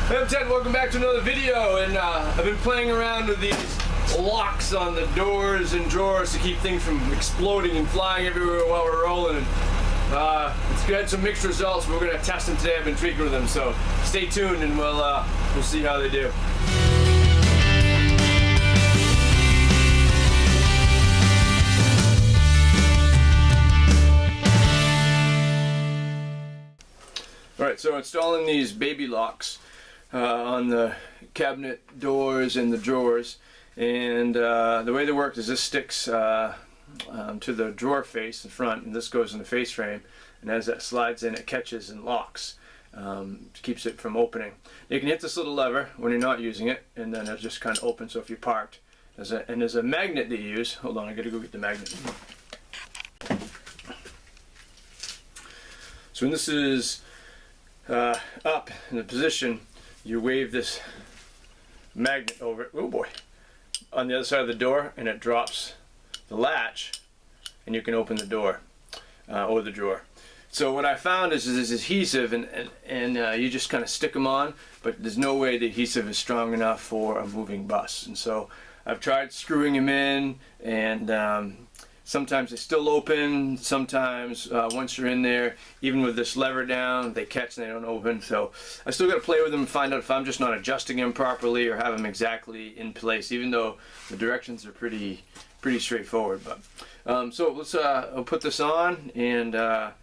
Hey, I'm Ted, welcome back to another video, and I've been playing around with these locks on the doors and drawers to keep things from exploding and flying everywhere while we're rolling. And it's had some mixed results. We're going to test them today. I've been tweaking with them, so stay tuned and we'll see how they do. Alright, so installing these baby locks on the cabinet doors and the drawers, and the way they work is this sticks to the drawer face in front, and this goes in the face frame, and as that slides in it catches and locks, keeps it from opening. You can hit this little lever when you're not using it, and then it just kind of opens. So if you're parked, and there's a magnet that you use. Hold on, I gotta go get the magnet. So when this is up in the position, you wave this magnet over it, oh boy, on the other side of the door, and it drops the latch, and you can open the door or the drawer. So what I found is this adhesive, and you just kind of stick them on, but there's no way the adhesive is strong enough for a moving bus. And so I've tried screwing them in, and sometimes they still open. Sometimes once you're in there, even with this lever down, they catch and they don't open. So I still got to play with them and find out if I'm just not adjusting them properly or have them exactly in place, even though the directions are pretty straightforward. But so let's I'll put this on, and I'll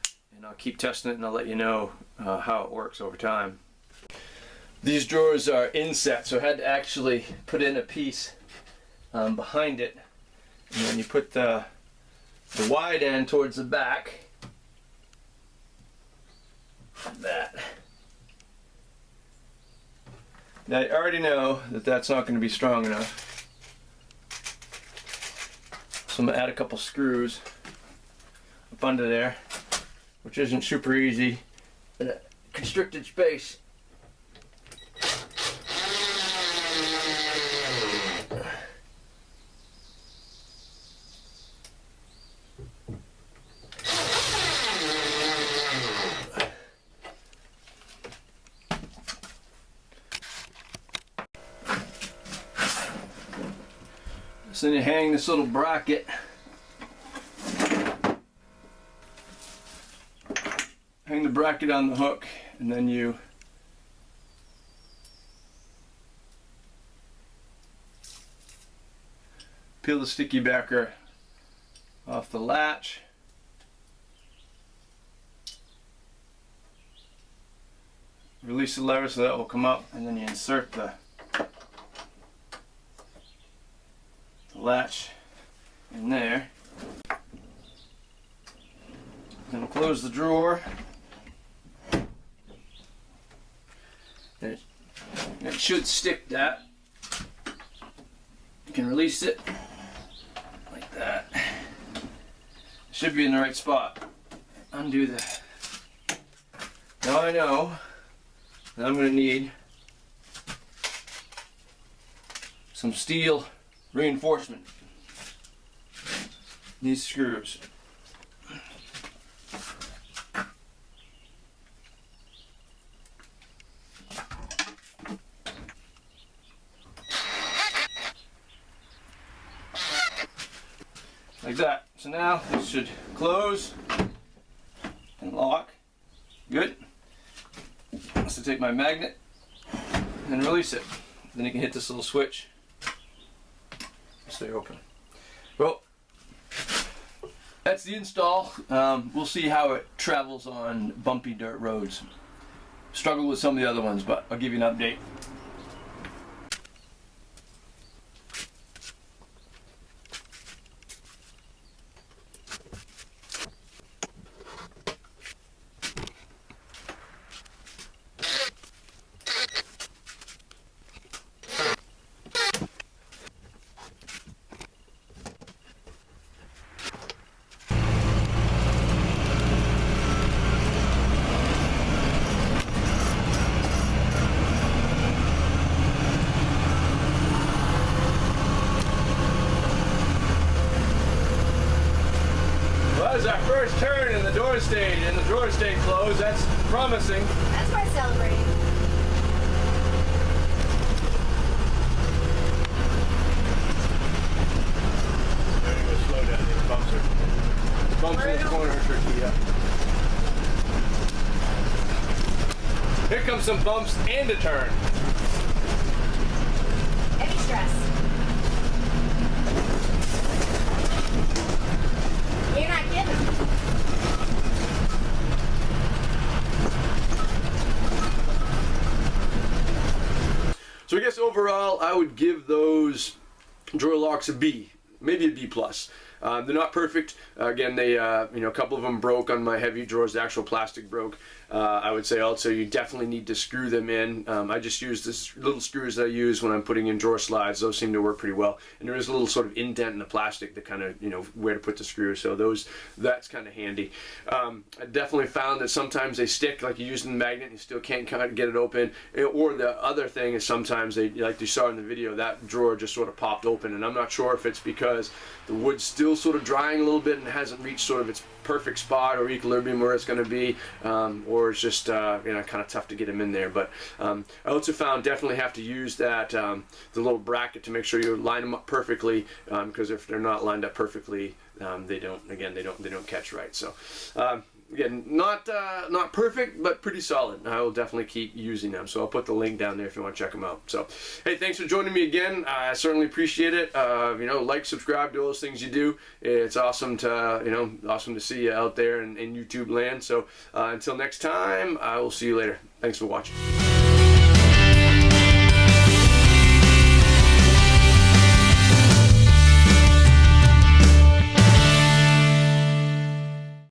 keep testing it, and I'll let you know how it works over time. These drawers are inset, so I had to actually put in a piece behind it, and then you put the wide end towards the back, like that. Now I already know that that's not going to be strong enough, so I'm going to add a couple screws up under there, which isn't super easy in a constricted space. So then you hang this little bracket on the hook, and then you peel the sticky backer off the latch, release the lever so that will come up, and then you insert the latch in there. Then we'll close the drawer. It should stick that. You can release it like that. It should be in the right spot. Undo that. Now I know that I'm going to need some steel reinforcement. These screws. Like that. So now this should close and lock. Good. So take my magnet and release it. Then you can hit this little switch. Stay open. Well, that's the install. We'll see how it travels on bumpy dirt roads. Struggled with some of the other ones, but I'll give you an update. That was our first turn, and the door stayed closed. That's promising. That's worth celebrating. some bumps and a turn. Heavy stress. You're not kidding. So I guess overall, I would give those drawer locks a B, maybe a B plus. They're not perfect. Again, they a couple of them broke on my heavy drawers. The actual plastic broke. I would say also you definitely need to screw them in. I just use this little screws that I use when I'm putting in drawer slides. Those seem to work pretty well. And there is a little sort of indent in the plastic that kind of, where to put the screws. So that's kind of handy. I definitely found that sometimes they stick, like you use the magnet, you still can't kind of get it open. Or the other thing is sometimes they, like you saw in the video, that drawer just sort of popped open. And I'm not sure if it's because the wood's still sort of drying a little bit and hasn't reached sort of its perfect spot or equilibrium where it's going to be, or it's just kind of tough to get them in there. But I also found definitely have to use that the little bracket to make sure you line them up perfectly, because if they're not lined up perfectly, they don't catch right. So again, not perfect, but pretty solid. I will definitely keep using them. So I'll put the link down there if you want to check them out. So hey, thanks for joining me again. I certainly appreciate it. Like, subscribe, do all those things you do. It's awesome to awesome to see you out there in YouTube land. So until next time, I will see you later. Thanks for watching.